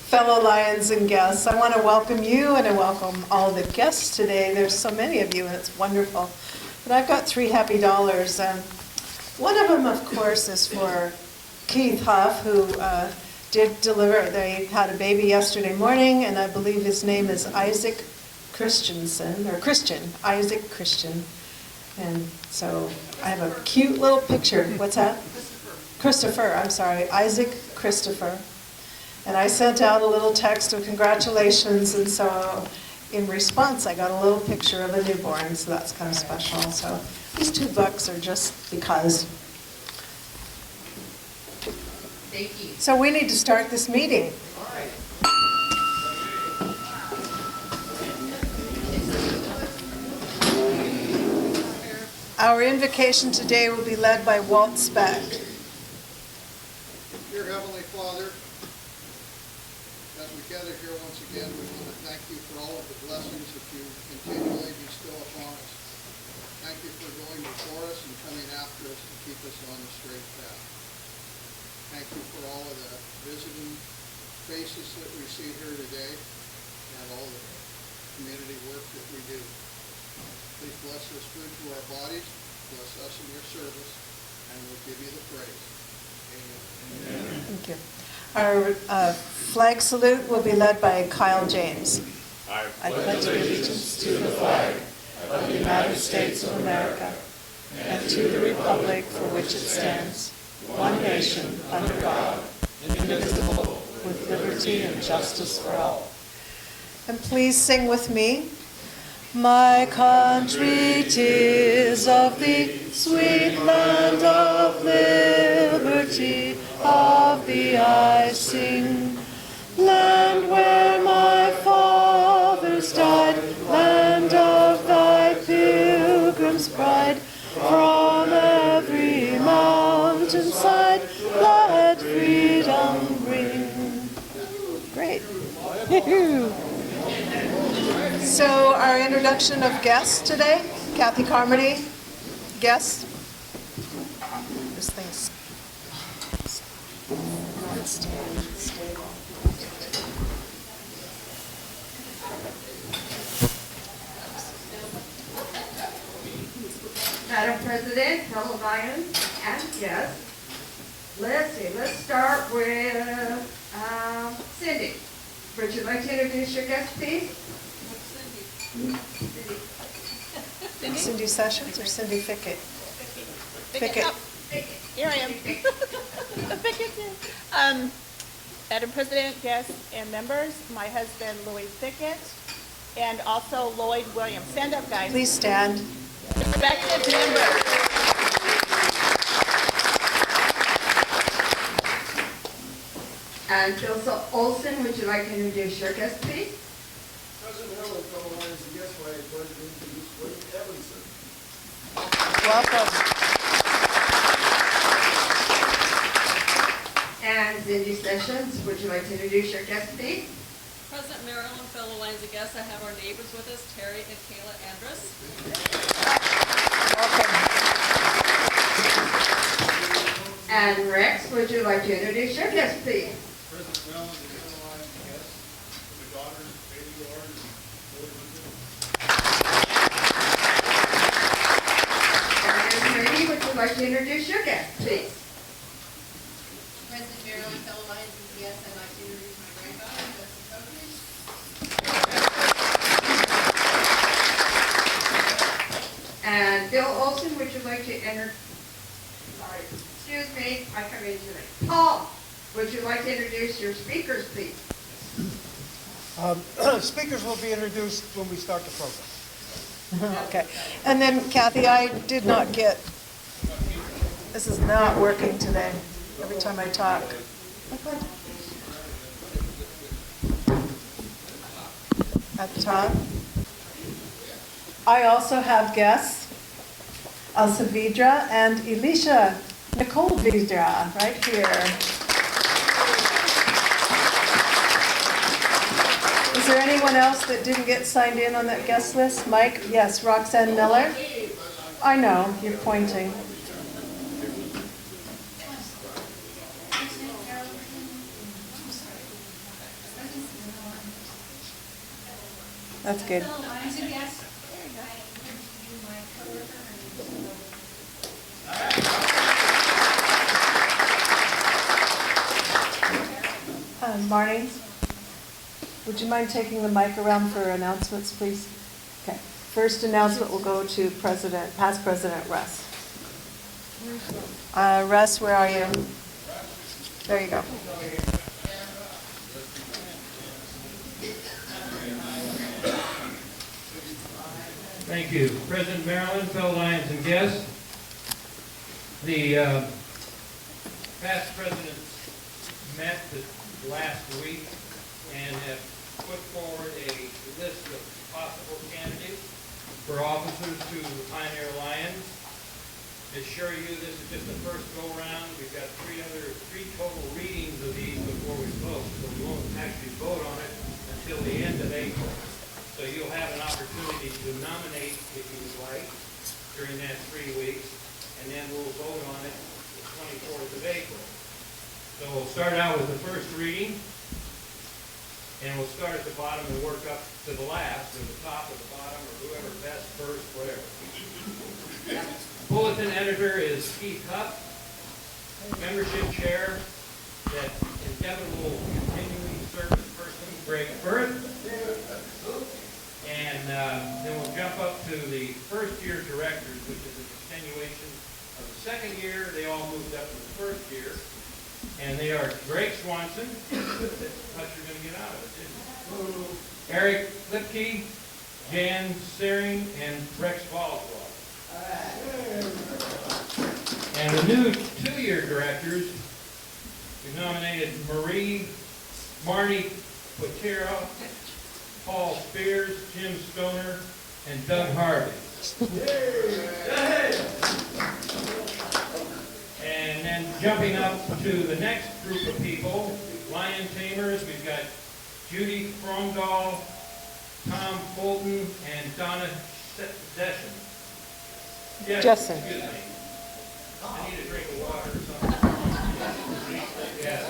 fellow Lions and guests. I want to welcome you and I welcome all the guests today. There's so many of you and it's wonderful. But I've got 3 happy dollars. One of them, of course, is for Keith Huff, who did deliver. They had a baby yesterday morning, and I believe his name is Isaac Christensen, or Christian, Isaac Christian. And so I have a cute little picture. What's that? Christopher, I'm sorry, Isaac Christopher. And I sent out a little text of congratulations, and so in response I got a little picture of a newborn, so that's kind of special. So these $2 are just because. Thank you. So we need to start this meeting. All right. Our invocation today will be led by Walt Speck. Dear Heavenly Father, as we gather here once again, we want to thank you for all of the blessings that you continually bestow upon us. Thank you for going before us and coming after us to keep us on the straight path. Thank you for all of the visiting faces that we see here today and all the community work that we do. Please bless this food to our bodies, bless us in your service, and we'll give you the praise. Amen. Thank you. Our flag salute will be led by Kyle James. I pledge allegiance to the flag of the United States of America and to the republic for which it stands, one nation, under God, indivisible, with liberty and justice for all. And please sing with me. My country, 'tis of thee, sweet land of liberty, of thee I sing. Land where my fathers died, land of thy pilgrim's pride, from every mountainside, let freedom ring. Great. So our introduction of guests today, Kathy Carmody, guest. This thing's not stable. Madam President, fellow Lions and guests, let's start with Cindy. Would you like to introduce your guest, please? Cindy Sessions or Cindy Fickett? Fickett. Here I am. Fickett. Madam President, guests, and members, my husband Louis Fickett, and also Lloyd Williams. Stand up, guys. Please stand. Respected members. And Joseph Olson, would you like to introduce your guest, please? President Miller, fellow Lions and guests, I invite to introduce William Evanson. Welcome. And Cindy Sessions, would you like to introduce your guest, please? President Marilyn, fellow Lions and guests, I have our neighbors with us, Terry and Kayla Andrus. Welcome. And Rex, would you like to introduce your guest, please? President Marilyn, the fellow Lions and guests, the daughters, baby Lauren, and And Brady, would you like to introduce your guest, please? President Marilyn, fellow Lions and guests, I'd like to introduce my granddaughter, Jessica Coakley. And Bill Olson, would you like to enter? Sorry, excuse me, I come in too late. Paul, would you like to introduce your speakers, please? Speakers will be introduced when we start the program. Okay. And then Kathy, I did not get, this is not working today, every time I talk. At the top. I also have guests, Elsa Vidra and Elisha Nicole Vidra, right here. Is there anyone else that didn't get signed in on that guest list? Mike? Yes. Roxanne Miller? I know, you're pointing. That's good. Marnie, would you mind taking the mic around for announcements, please? Okay. First announcement will go to past President Russ. Russ, where are you? There you go. Thank you. President Maryland, fellow Lions and guests, the past presidents met last week and have put forward a list of possible candidates for officers to Pioneer Lions. To assure you, this is just the first go-round. We've got three total readings of these before we vote, so we won't actually vote on it until the end of April. So you'll have an opportunity to nominate, if you would like, during that 3 weeks, and then we'll vote on it the 24th of April. So we'll start out with the first reading, and we'll start at the bottom and work up to the last, or the top or the bottom, or whoever best first, whatever. Bulletin editor is Keith Huff. Membership chair, that inevitable continuing service person, Greg Firth. And then we'll jump up to the first-year directors, which is a continuation of the second year. They all moved up to the first year. And they are Greg Swanson. Thought you were going to get out of it, didn't you? Eric Lipke, Jan Searing, and Rex Boswell. And the new two-year directors, we nominated Marnie Quatero, Paul Spears, Jim Stoner, and Doug Harvey. And then jumping up to the next group of people, Lion Tamers, we've got Judy Fromdahl, Tom Fulton, and Donna Deschen. Yes, Jessen. excuse me. I need a drink of water or something. Yeah.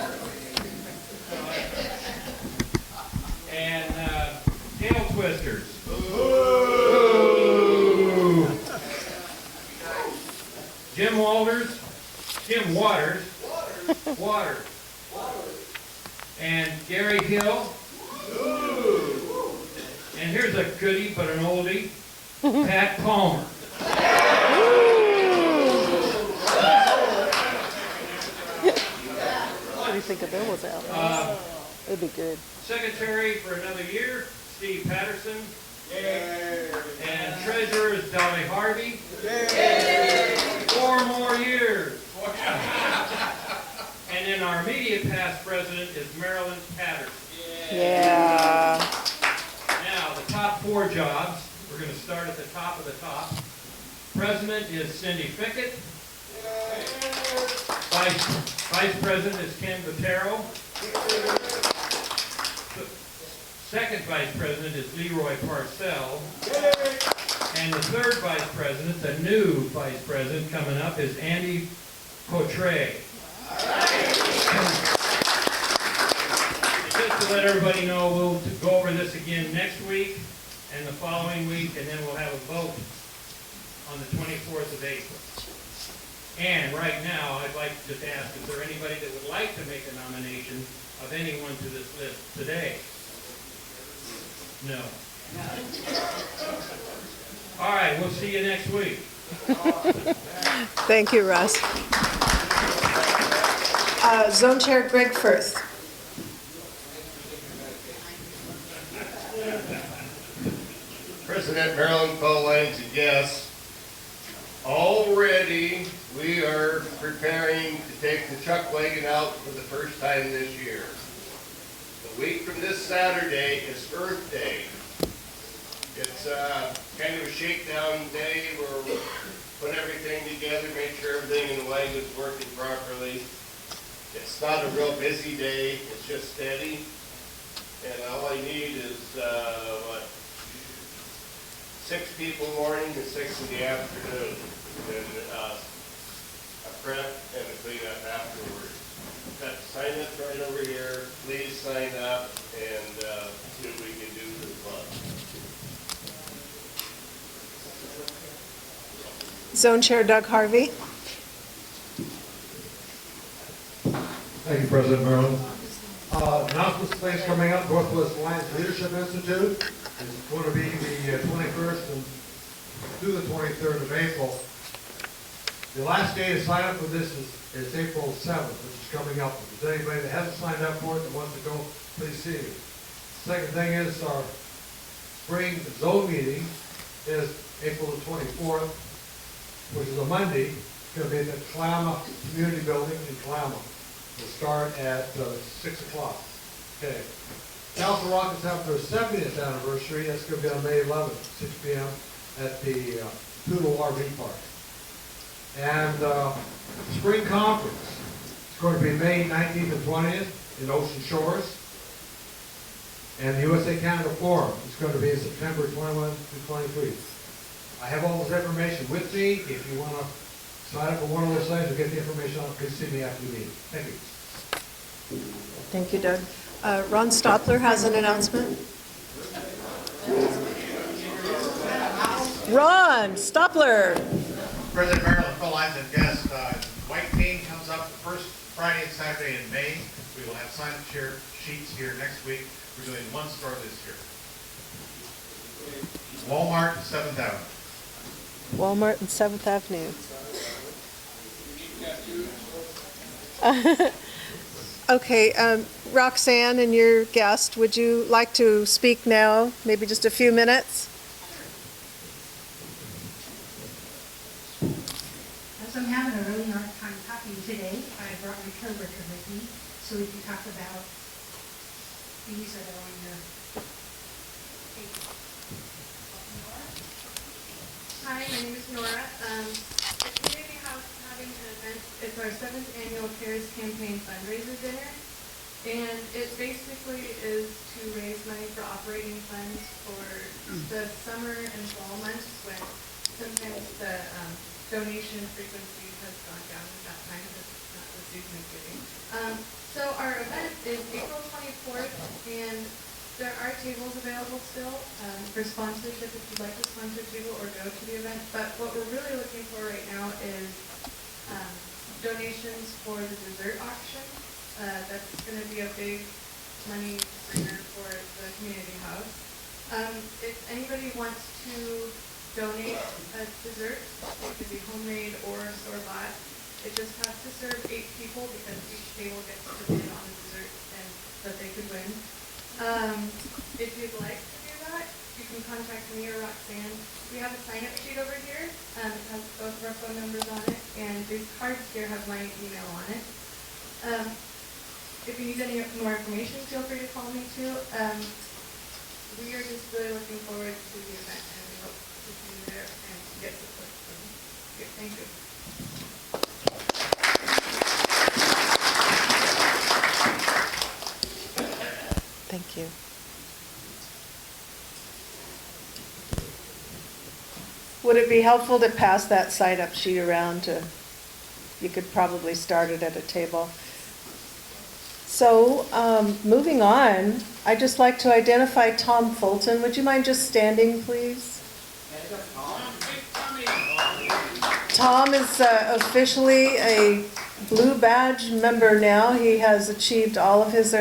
And tail twisters. Ooh. Jim Waters. And Gary Hill. And here's a goodie, but an oldie, Pat Palmer. What do you think of those, Al? It'd be good. Secretary for another year, Steve Patterson. And treasurer is Dolly Harvey. 4 more years. And then our immediate past president is Marilyn Patterson. Yeah. Now, the top 4 jobs, we're going to start at the top of the top. President is Cindy Fickett. Vice President is Ken Botero. Second Vice President is Leroy Parcell. And the third Vice President, the new Vice President coming up, is Andy Cottray. Just to let everybody know, we'll go over this again next week and the following week, and then we'll have a vote on the 24th of April. And right now, I'd like to just ask, is there anybody that would like to make a nomination of anyone to this list today? No. All right, we'll see you next week. Thank you, Russ. Zone Chair Greg Firth. President Maryland, fellow Lions and guests, already we are preparing to take the chuck wagon out for the first time this year. The week from this Saturday is Earth Day. It's kind of a shakedown day where we put everything together, make sure everything in the wagon is working properly. It's not a real busy day, it's just steady. And all I need is, 6 people morning and 6 in the afternoon. And a prep and a cleanup afterwards. Got sign up right over here. Please sign up and see what we can do for the club. Zone Chair Doug Harvey. Thank you, President Maryland. Announcements of things coming up. Northwest Alliance Leadership Institute is going to be the 21st and through the 23rd of April. The last day to sign up for this is April 7th, which is coming up. If there's anybody that hasn't signed up for it that wants to go, please see me. Second thing is our spring zone meeting is April the 24th, which is a Monday. It's going to be at the Kalama Community Building in Kalama. We'll start at 6 o'clock. Okay. Council Rock is having their 70th anniversary. That's going to be on May 11th, 6 p.m. at the Poodle RV Park. And Spring Conference is going to be May 19th and 20th in Ocean Shores. And the USA Canada Forum is going to be September 21 to 23. I have all this information with me. If you want to sign up for one of those things or get the information on it, please see me after the meeting. Thank you. Thank you, Doug. Ron Stopler has an announcement. Ron Stopler. President Maryland, fellow lines and guests, White Cane comes up the first Friday and Saturday in May. We will have sign-up sheets here next week. We're doing one store this year. Walmart, 7th Avenue. Walmart and 7th Avenue. Okay, Roxanne and your guest, would you like to speak now? Maybe just a few minutes? As I'm having a really hard time talking today, I brought my coworker with me so we can talk about things that are on your paper. Hi, my name is Nora. The community house is having an event. It's our 7th annual CARES campaign fundraiser dinner. And it basically is to raise money for operating funds for the summer and fall months when sometimes the donation frequency has gone down at that time of the season of giving. So our event is April 24th, and there are tables available still for sponsorship if you'd like to sponsor a table or go to the event. But what we're really looking for right now is donations for the dessert auction. That's going to be a big money bringer for the community house. If anybody wants to donate a dessert, it could be homemade or store-bought. It just has to serve 8 people because each table gets to bid on the dessert and that they could win. If you'd like to do that, you can contact me or Roxanne. We have a sign-up sheet over here. It has both of our phone numbers on it, and these cards here have my email on it. If you need any more information, feel free to call me too. We are just really looking forward to the event, and we hope to see you there and get support from you. Thank you. Thank you. Would it be helpful to pass that sign-up sheet around to, you could probably start it at a table. So, moving on, I'd just like to identify Tom Fulton. Would you mind just standing, please? Tom is officially a blue badge member now. He has achieved all of his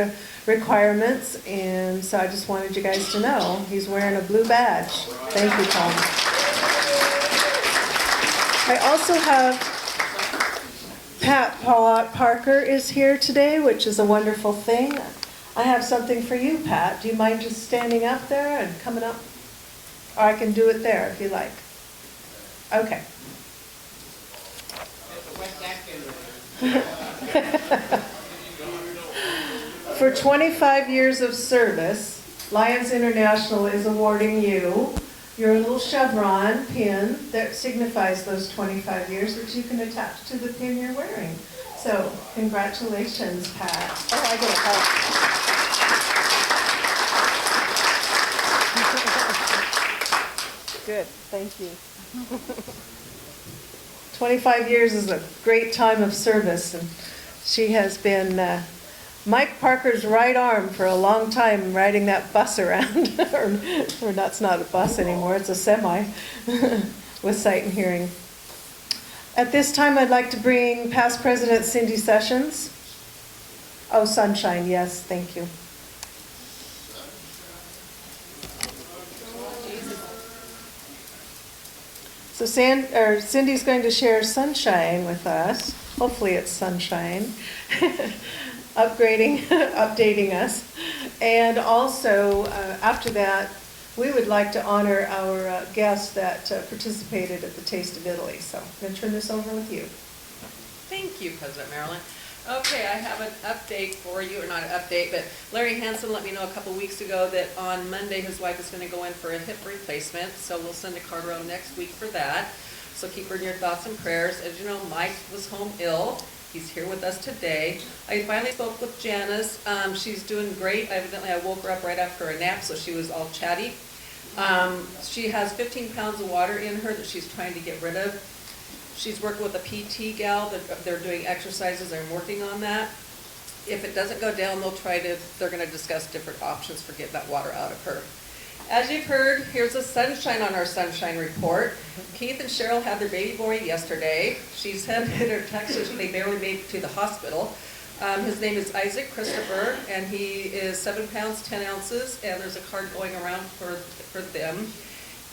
requirements, and so I just wanted you guys to know he's wearing a blue badge. Thank you, Tom. I also have Pat Parker is here today, which is a wonderful thing. I have something for you, Pat. Do you mind just standing up there and coming up? Or I can do it there if you like. Okay. For 25 years of service, Lions International is awarding you your little chevron pin that signifies those 25 years, which you can attach to the pin you're wearing. So, congratulations, Pat. Oh, I get it. Good, thank you. 25 years is a great time of service, and she has been Mike Parker's right arm for a long time, riding that bus around, or that's not a bus anymore, it's a semi, with sight and hearing. At this time, I'd like to bring past President Cindy Sessions. Oh, Sunshine, yes, thank you. So Cindy's going to share Sunshine with us. Hopefully it's Sunshine. Updating us. And also, after that, we would like to honor our guests that participated at the Taste of Italy. So I'm going to turn this over with you. Thank you, President Marilyn. Okay, I have an update for you, or not an update, but Larry Hansen let me know a couple weeks ago that on Monday his wife is going to go in for a hip replacement, so we'll send a card around next week for that. So keep her in your thoughts and prayers. As you know, Mike was home ill. He's here with us today. I finally spoke with Janice. She's doing great. Evidently, I woke her up right after a nap, so she was all chatty. She has 15 pounds of water in her that she's trying to get rid of. She's working with a PT gal. They're doing exercises and working on that. If it doesn't go down, they're going to discuss different options for getting that water out of her. As you've heard, here's a sunshine on our sunshine report. Keith and Cheryl had their baby boy yesterday. She sent in her text that they barely made it to the hospital. His name is Isaac Christopher, and he is 7 pounds, 10 ounces, and there's a card going around for them.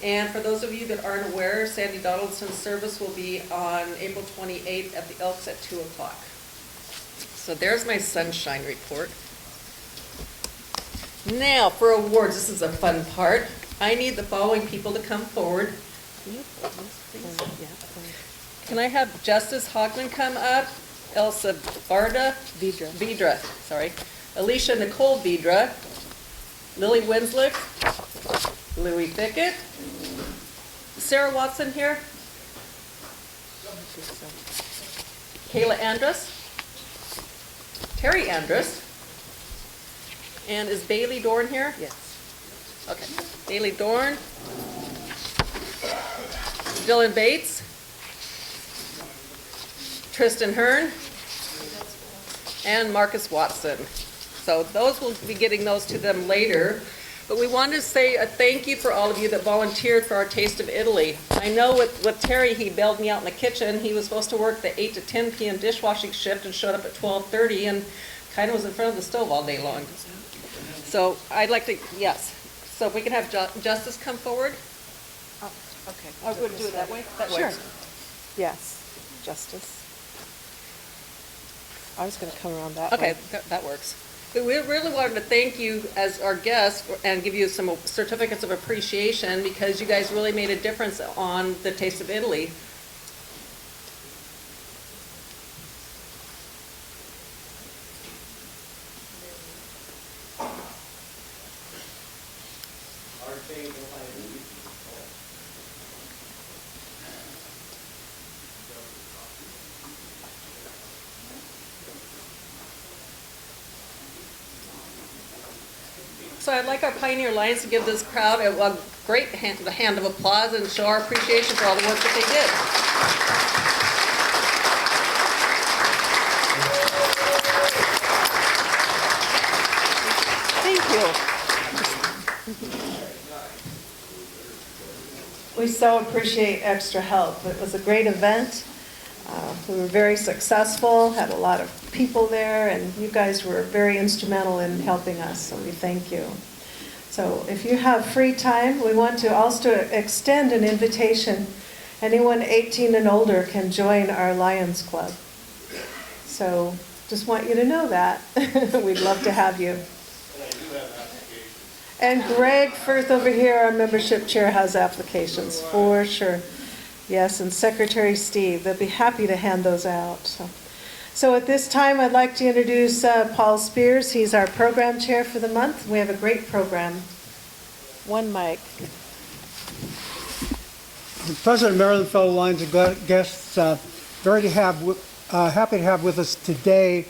And for those of you that aren't aware, Sandy Donaldson's service will be on April 28th at the Elks at 2 o'clock. So there's my sunshine report. Now for awards, this is a fun part. I need the following people to come forward. Can I have Justice Hogman come up? Elsa Vidra, sorry. Alicia Nicole Vidra. Lily Winslick. Louis Fickett. Sarah Watson here. Kayla Andrus. Terry Andrus. And is Bailey Dorn here? Yes. Okay. Bailey Dorn. Dylan Bates. Tristan Hearn. And Marcus Watson. So those, will be getting those to them later. But we wanted to say a thank you for all of you that volunteered for our Taste of Italy. I know with Terry, he bailed me out in the kitchen. He was supposed to work the 8 to 10 p.m. dishwashing shift and showed up at 12:30 and kind of was in front of the stove all day long. So I'd like to, yes. So if we can have Justice come forward. Oh, okay. I would do it that way? That Sure. works. Yes, Justice. I was going to come around that way. Okay, that works. But we really wanted to thank you as our guests and give you some certificates of appreciation because you guys really made a difference on the Taste of Italy. So I'd like our Pioneer Lions to give this crowd a great hand of applause and show our appreciation for all the work that they did. Thank you. We so appreciate extra help. It was a great event. We were very successful, had a lot of people there, and you guys were very instrumental in helping us, so we thank you. So if you have free time, we want to also extend an invitation. Anyone 18 and older can join our Lions Club. So just want you to know that. We'd love to have you. And Greg Firth over here, our membership chair, has applications for sure. Yes, and Secretary Steve, they'll be happy to hand those out. So at this time, I'd like to introduce Paul Spears. He's our program chair for the month. We have a great program. One mic. President Marilyn, fellow Lions and guests, happy to have with us today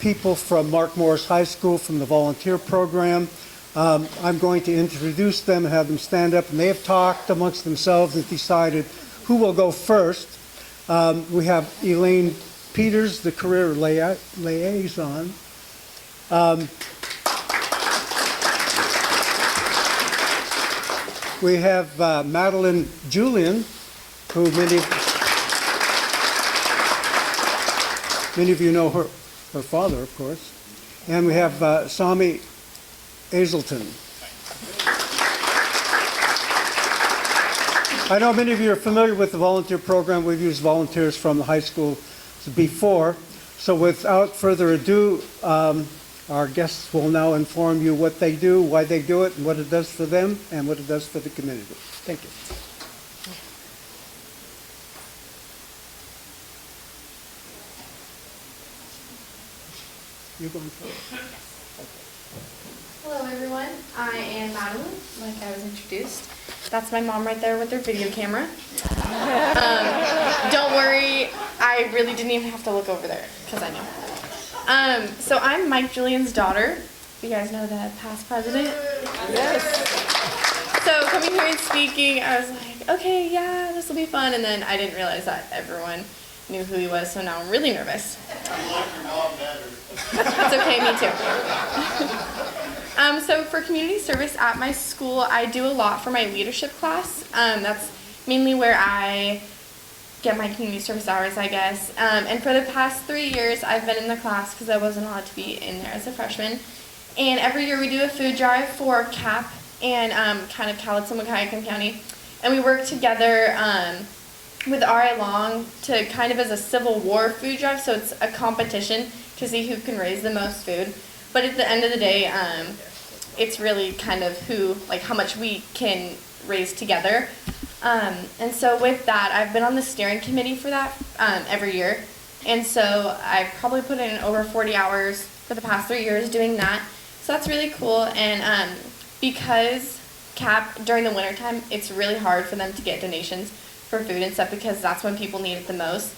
people from Mark Morris High School from the volunteer program. I'm going to introduce them and have them stand up, and they have talked amongst themselves and decided who will go first. We have Elaine Peters, the career liaison. We have Madeline Julian, who many Many of you know her father, of course. And we have Sami, Aziltine. I know many of you are familiar with the volunteer program. We've used volunteers from the high school before. So without further ado, our guests will now inform you what they do, why they do it, and what it does for them, and what it does for the community. Thank you. You going first? Hello everyone, I am Madeline, like I was introduced. That's my mom right there with her video camera. Don't worry, I really didn't even have to look over there, because I know. So I'm Mike Julian's daughter. You guys know the past president? Yes. So coming here and speaking, I was like, okay, yeah, this will be fun. And then I didn't realize that everyone knew who he was, so now I'm really nervous. That's okay, me too. So for community service at my school, I do a lot for my leadership class. That's mainly where I get my community service hours, I guess. And for the past 3 years, I've been in the class because I wasn't allowed to be in there as a freshman. And every year we do a food drive for CAP and kind of Cowlitz and Wahkiakum County. And we work together with RI Long to kind of as a Civil War food drive, so it's a competition to see who can raise the most food. But at the end of the day, it's really kind of how much we can raise together. And so with that, I've been on the steering committee for that every year. And so I've probably put in over 40 hours for the past 3 years doing that. So that's really cool. And because CAP, during the wintertime, it's really hard for them to get donations for food and stuff because that's when people need it the most.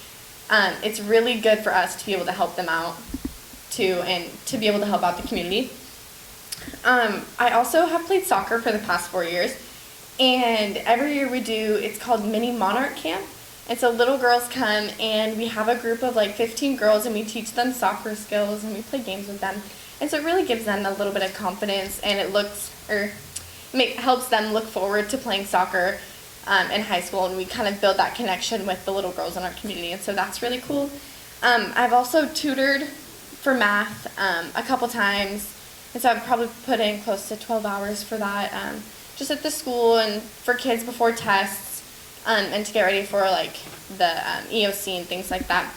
It's really good for us to be able to help them out too and to be able to help out the community. I also have played soccer for the past 4 years. And every year we do, it's called Mini Monarch Camp. And so little girls come and we have a group of like 15 girls and we teach them soccer skills and we play games with them. And so it really gives them a little bit of confidence and helps them look forward to playing soccer in high school. And we kind of build that connection with the little girls in our community. And so that's really cool. I've also tutored for math a couple times. And so I've probably put in close to 12 hours for that. Just at the school and for kids before tests and to get ready for like the EOC and things like that.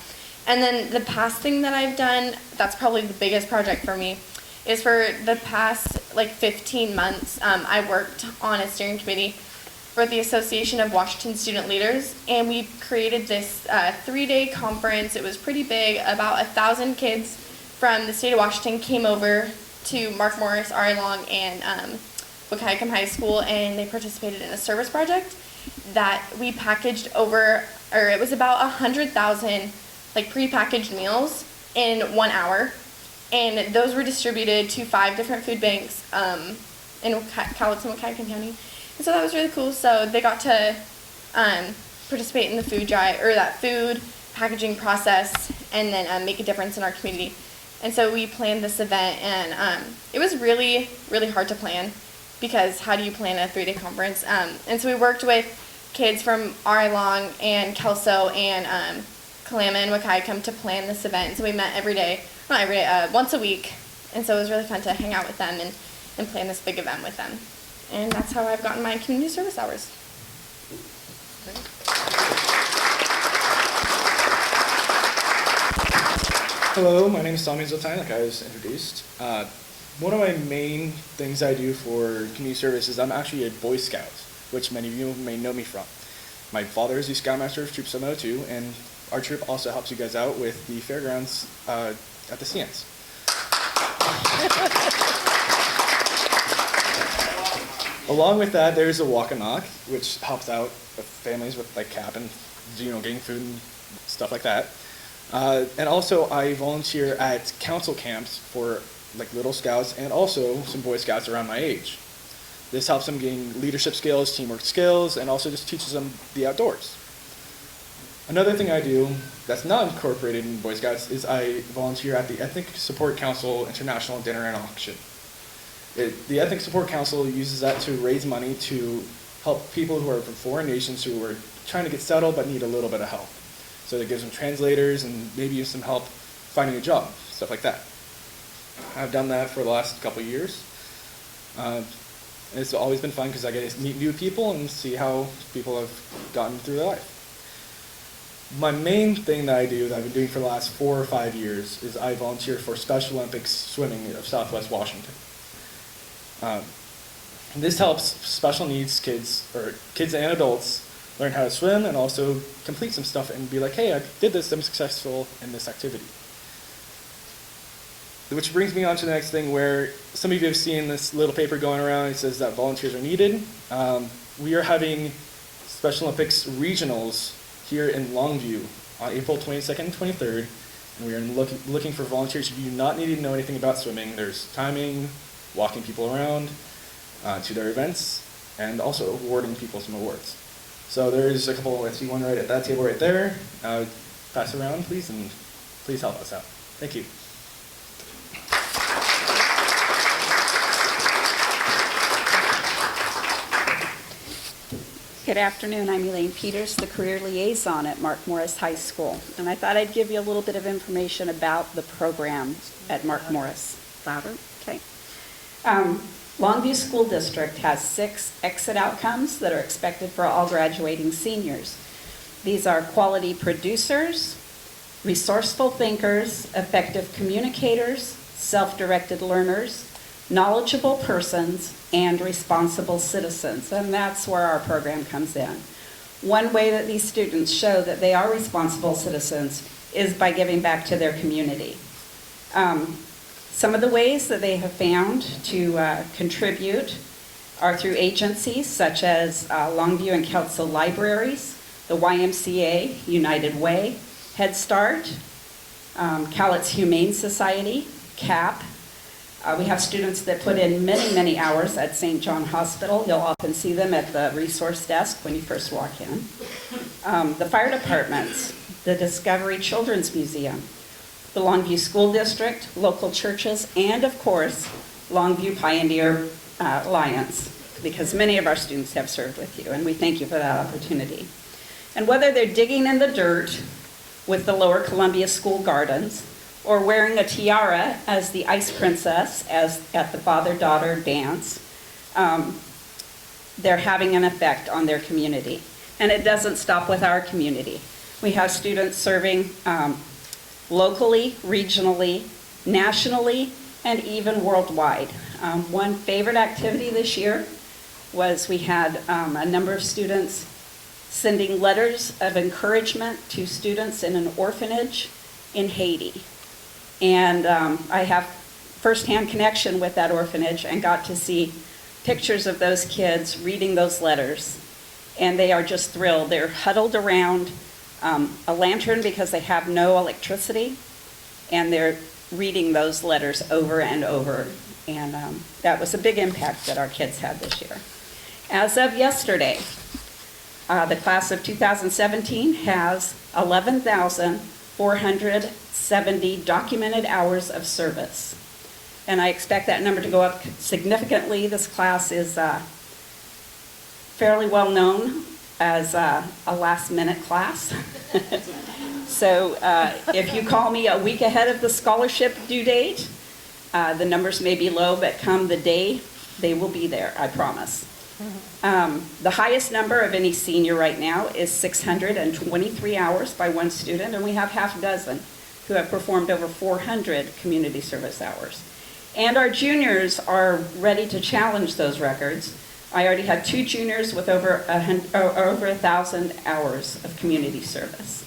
And then the past thing that I've done, that's probably the biggest project for me, is for the past like 15 months, I worked on a steering committee for the Association of Washington Student Leaders, and we created this 3-day conference. It was pretty big. About 1,000 kids from the state of Washington came over to Mark Morris, R.I. Long, and Wahkiakum High School, and they participated in a service project that we packaged it was about 100,000 like prepackaged meals in 1 hour, and those were distributed to 5 different food banks in Cowlitz and Wahkiakum County, and so that was really cool. So they got to participate in the food drive or that food packaging process, and then make a difference in our community. And so we planned this event, and it was really, really hard to plan. Because how do you plan a 3-day conference? And so we worked with kids from R.I. Long and Kelso and Kalama and Wahkiakum to plan this event. So we met once a week. And so it was really fun to hang out with them and plan this big event with them. And that's how I've gotten my community service hours. Hello, my name is Sami, like I was introduced. One of my main things I do for community service is I'm actually a Boy Scout, which many of you may know me from. My father is the Scoutmaster of Troop 702, and our troop also helps you guys out with the fairgrounds at the CNs. Along with that, there's a walk and knock, which helps out families with like CAP and getting food and stuff like that. And also, I volunteer at council camps for like Little Scouts and also some Boy Scouts around my age. This helps them gain leadership skills, teamwork skills, and also just teaches them the outdoors. Another thing I do that's not incorporated in Boy Scouts is I volunteer at the Ethnic Support Council International Dinner and Auction. The Ethnic Support Council uses that to raise money to help people who are from foreign nations who are trying to get settled but need a little bit of help. So it gives them translators and maybe some help finding a job, stuff like that. I've done that for the last couple of years. It's always been fun because I get to meet new people and see how people have gotten through their life. My main thing that I do that I've been doing for the last 4 or 5 years is I volunteer for Special Olympics swimming of Southwest Washington. This helps special needs kids, or kids and adults, learn how to swim and also complete some stuff and be like, hey, I did this, I'm successful in this activity. Which brings me on to the next thing, where some of you have seen this little paper going around. It says that volunteers are needed. We are having Special Olympics regionals here in Longview on April 22nd and 23rd. And we are looking for volunteers who do not need to know anything about swimming. There's timing, walking people around to their events, and also awarding people some awards. So there's a couple, I see one right at that table right there. Pass it around, please, and please help us out. Thank you. Good afternoon. I'm Elaine Peters, the Career Liaison at Mark Morris High School. And I thought I'd give you a little bit of information about the program at Mark Morris. Louder? Okay. Longview School District has 6 exit outcomes that are expected for all graduating seniors. These are quality producers, resourceful thinkers, effective communicators, self-directed learners, knowledgeable persons, and responsible citizens. And that's where our program comes in. One way that these students show that they are responsible citizens is by giving back to their community. Some of the ways that they have found to contribute are through agencies such as Longview and Kelso Libraries, the YMCA, United Way, Head Start, Cowlitz Humane Society, CAP. We have students that put in many, many hours at St. John Hospital. You'll often see them at the resource desk when you first walk in. The fire departments, the Discovery Children's Museum, the Longview School District, local churches, and of course, Longview Pioneer Alliance, because many of our students have served with you, and we thank you for that opportunity. And whether they're digging in the dirt with the Lower Columbia School Gardens, or wearing a tiara as the Ice Princess at the father-daughter dance, they're having an effect on their community. And it doesn't stop with our community. We have students serving locally, regionally, nationally, and even worldwide. One favorite activity this year was we had a number of students sending letters of encouragement to students in an orphanage in Haiti. And I have firsthand connection with that orphanage and got to see pictures of those kids reading those letters. And they are just thrilled. They're huddled around a lantern because they have no electricity, and they're reading those letters over and over. And that was a big impact that our kids had this year. As of yesterday, the class of 2017 has 11,470 documented hours of service. And I expect that number to go up significantly. This class is fairly well known as a last-minute class. So if you call me a week ahead of the scholarship due date, the numbers may be low, but come the day, they will be there, I promise. The highest number of any senior right now is 623 hours by one student, and we have half a dozen who have performed over 400 community service hours. And our juniors are ready to challenge those records. I already had 2 juniors with over 1,000 hours of community service.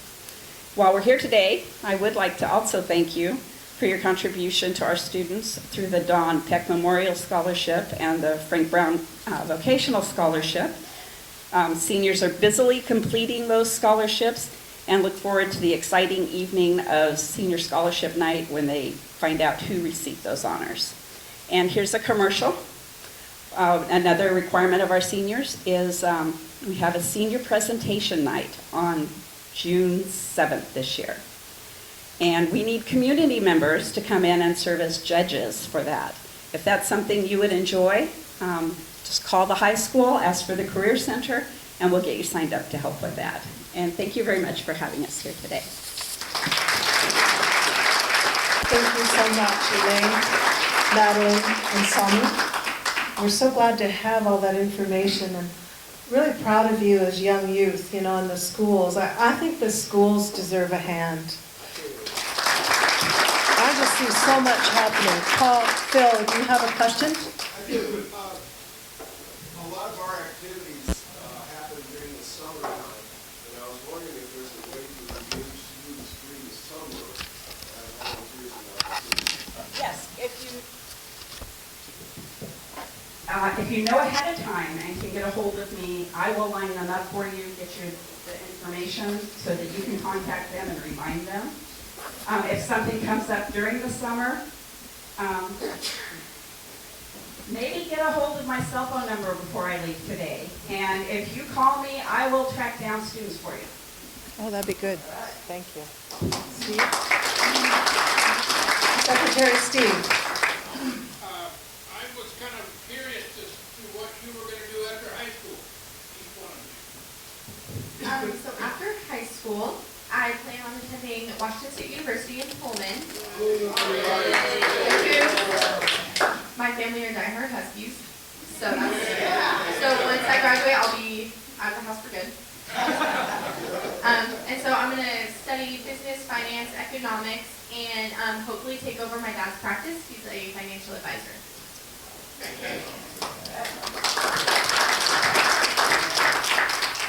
While we're here today, I would like to also thank you for your contribution to our students through the Don Peck Memorial Scholarship and the Frank Brown Vocational Scholarship. Seniors are busily completing those scholarships and look forward to the exciting evening of Senior Scholarship Night when they find out who received those honors. And here's a commercial. Another requirement of our seniors is we have a senior presentation night on June 7th this year. And we need community members to come in and serve as judges for that. If that's something you would enjoy, just call the high school, ask for the Career Center, and we'll get you signed up to help with that. And thank you very much for having us here today. Thank you so much, Elaine, Madeline, and Sami. We're so glad to have all that information and really proud of you as young youth, in the schools. I think the schools deserve a hand. I just see so much happening. Paul, Phil, do you have a question? I do. A lot of our activities happen during the summertime, and I was wondering if there's a way to engage students during the summer as volunteers in our activities. Yes, if you know ahead of time and can get a hold of me, I will line them up for you, get you the information so that you can contact them and remind them. If something comes up during the summer, maybe get a hold of my cell phone number before I leave today. And if you call me, I will track down students for you. Oh, that'd be good. Thank you. Steve? Secretary Steve. I was kind of curious as to what you were going to do after high school, each one of you. So after high school, I plan on attending Washington State University in Pullman. My family are diehard Huskies, so once I graduate, I'll be out of the house for good. And so I'm going to study business, finance, economics, and hopefully take over my dad's practice. He's a financial advisor.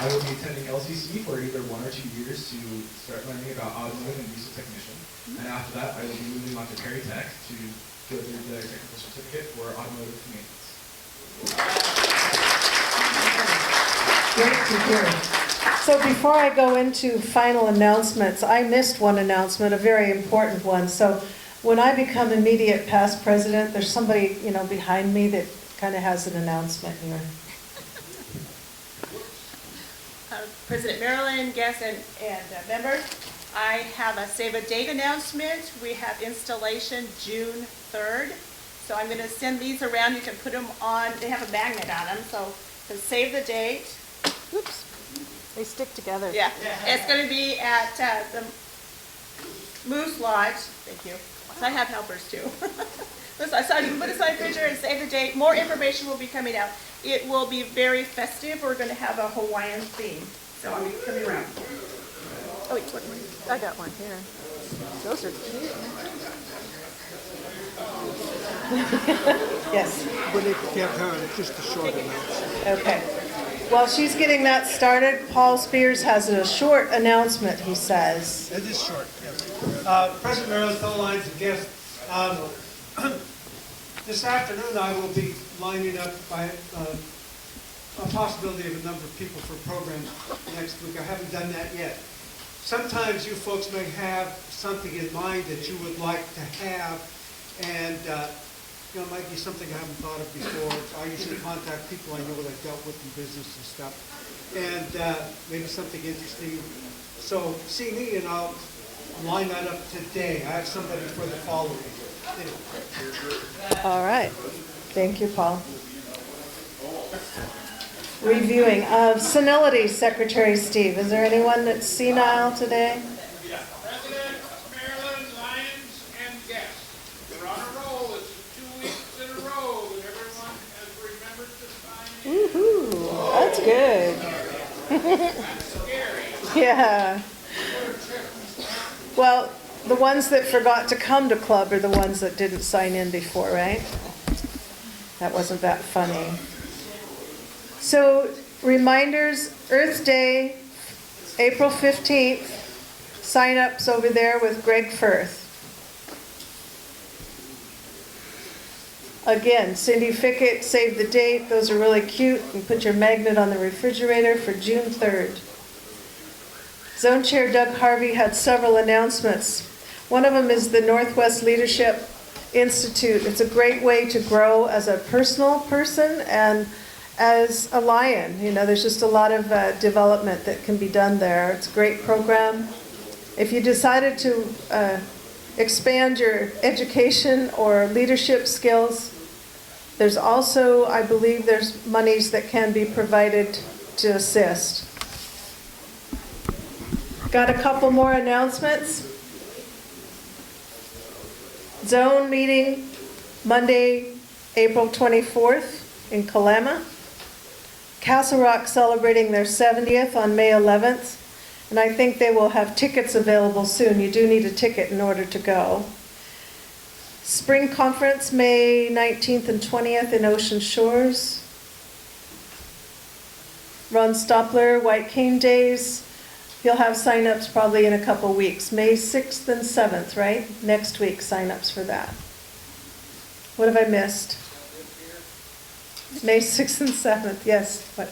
I will be attending LCC for either 1 or 2 years to start learning about automotive and diesel technician. And after that, I will be moving on to Perry Tech to go through the technical certificate for automotive maintenance. Great to hear. So before I go into final announcements, I missed one announcement, a very important one. So when I become immediate past president, there's somebody, behind me that kind of has an announcement here. President Marilyn, guests, and members, I have a save a date announcement. We have installation June 3rd. So I'm going to send these around. You can put them on. They have a magnet on them. So save the date. Oops. They stick together. Yeah. It's going to be at the Moose Lodge. Thank you. So I have helpers too. So you can put a side picture and save the date. More information will be coming out. It will be very festive. We're going to have a Hawaiian theme. So I'm coming around. Oh, wait, I got one here. Those are cute. Yes. But it can't hurt, it's just a short announcement. Okay. While she's getting that started, Paul Spears has a short announcement, he says. It is short, yes. President Maryland, fellow lines and guests, this afternoon I will be lining up by a possibility of a number of people for programs next week. I haven't done that yet. Sometimes you folks may have something in mind that you would like to have, and it might be something I haven't thought of before. I usually contact people I know that I've dealt with in business and stuff, and maybe something interesting. So see me and I'll line that up today. I have somebody for the following. Anyway. All right. Thank you, Paul. Reviewing. Senility, Secretary Steve. Is there anyone that's senile today? President, Maryland, Lions, and guests. We're on a roll. It's 2 weeks in a row that everyone has remembered to sign in. Woohoo! That's good. That's scary. Yeah. Well, the ones that forgot to come to club are the ones that didn't sign in before, right? That wasn't that funny. So, reminders, Earth Day, April 15th, sign-ups over there with Greg Firth. Again, Cindy Fickett, save the date. Those are really cute. You put your magnet on the refrigerator for June 3rd. Zone Chair Doug Harvey had several announcements. One of them is the Northwest Leadership Institute. It's a great way to grow as a personal person and as a Lion. There's just a lot of development that can be done there. It's a great program. If you decided to expand your education or leadership skills, there's also, I believe, there's monies that can be provided to assist. Got a couple more announcements. Zone meeting Monday, April 24th in Kalama. Castle Rock celebrating their 70th on May 11th. And I think they will have tickets available soon. You do need a ticket in order to go. Spring Conference, May 19th and 20th in Ocean Shores. Ron Stopler, White Cane Days. You'll have sign-ups probably in a couple weeks. May 6th and 7th, right? Next week, sign-ups for that. What have I missed? May 6th and 7th, yes. What?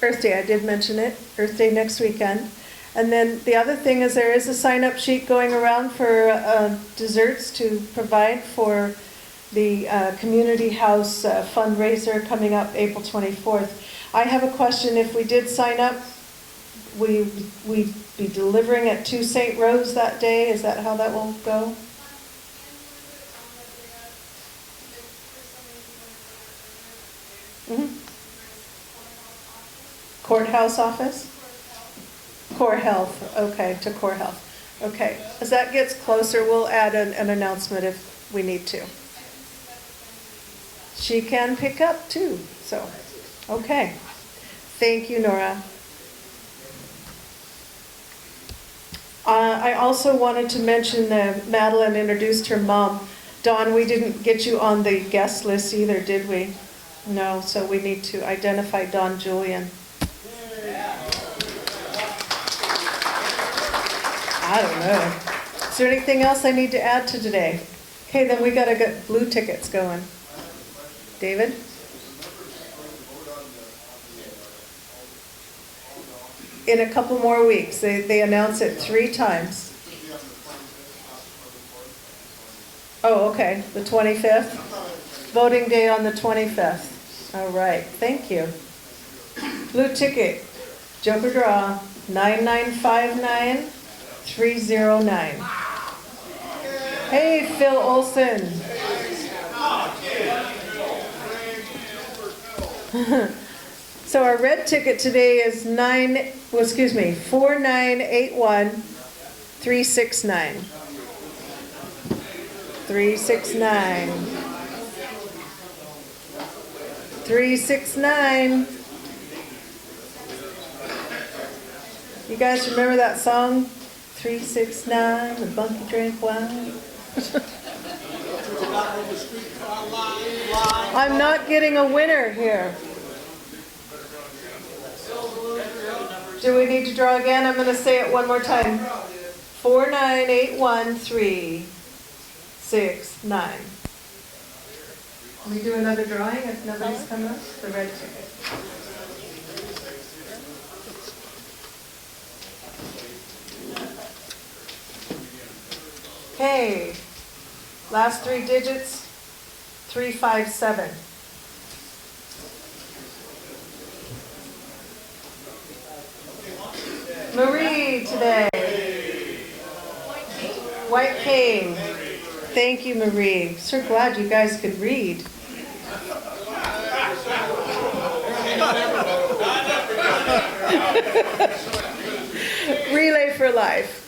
Earth Day, I did mention it. Earth Day next weekend. And then the other thing is there is a sign-up sheet going around for desserts to provide for the Community House fundraiser coming up April 24th. I have a question. If we did sign up, we'd be delivering at 2 St. Rose that day? Is that how that will go? Mm-hmm. Courthouse office? Core Health, okay, to Core Health. Okay, as that gets closer, we'll add an announcement if we need to. She can pick up too, so, okay. Thank you, Nora. I also wanted to mention that Madeline introduced her mom. Dawn, we didn't get you on the guest list either, did we? No, so we need to identify Dawn Julian. I don't know. Is there anything else I need to add to today? Okay, then we gotta get blue tickets going. David? In a couple more weeks. They announce it 3 times. Oh, okay, the 25th. Voting day on the 25th. All right, thank you. Blue ticket, Joker draw, 9959309. Hey, Phil Olson. So our red ticket today is 4981369. 369. 369. You guys remember that song? 369, the bunkie drank wine. I'm not getting a winner here. Do we need to draw again? I'm going to say it one more time. 4981369. Can we do another drawing if nobody's coming up? The red ticket. Okay. Last 3 digits, 357. Marie today. White cane. Thank you, Marie. So glad you guys could read. Relay for life.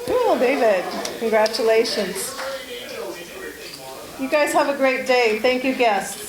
Cool, David. Congratulations. You guys have a great day. Thank you, guests.